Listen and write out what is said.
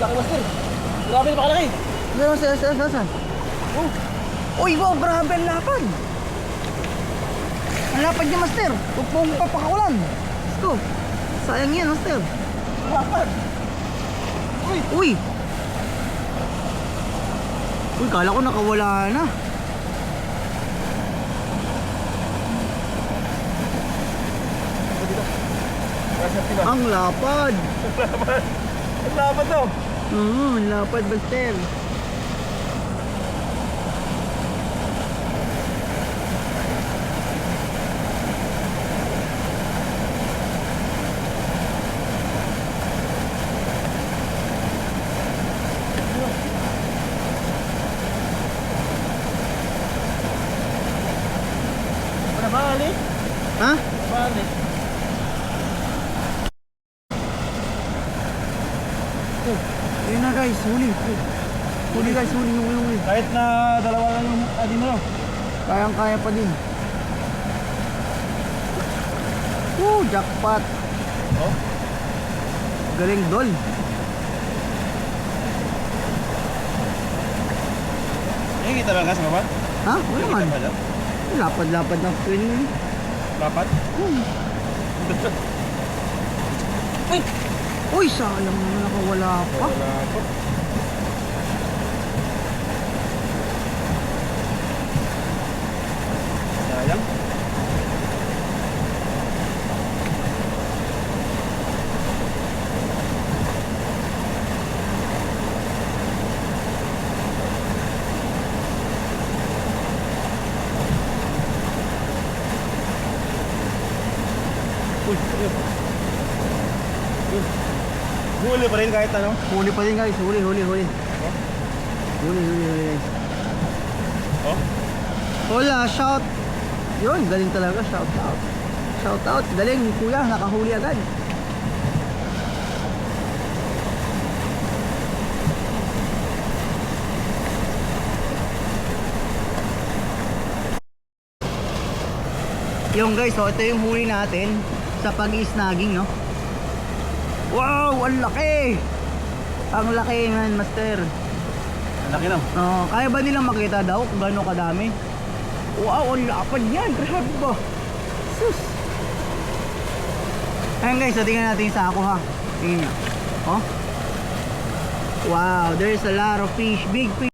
Laki master. Grabe na pakalaki. Saan? Oh. Uy, wow, grabe ang lapad. Ang lapad niya, master. Huwag pong papakawalan. Gusto. Sayang yan, master. Lapad. Uy. Uy, kala ko nakawala na. Ang lapad. Ang lapad daw. Ang lapad, master. Bali. Ha? Bali. Ayun na guys, huli. Huli guys, huli. Kahit na dalawa lang yung adi mo. Kayang-kaya pa din. Jackpot. Oh. Galing dol. Yung kita ba gas mo ba? Ha? Wala man. Lapad-lapad ng screen mo. Lapad? Uy! Uy, sayang naman nakawala pa. Wala po. Sayang. Huli pa rin kahit ano. Huli pa din guys, huli. Huli guys. Oh? Hola, shout. Yun, galing talaga, shout out. Shout out, galing kuya, nakahuli agad. Yung guys, so ito yung huli natin sa pag-i-snagging, no? Wow, ang laki! Ang laki man, master. Ang laki na. Kaya ba nilang makita daw kung gaano kadami? Wow, ang lapad yan. Grabe ba? Sus! Ayan guys, so tingnan natin sa ako ha. Tingnan nyo. Oh? Wow, there's a lot of fish. Big fish.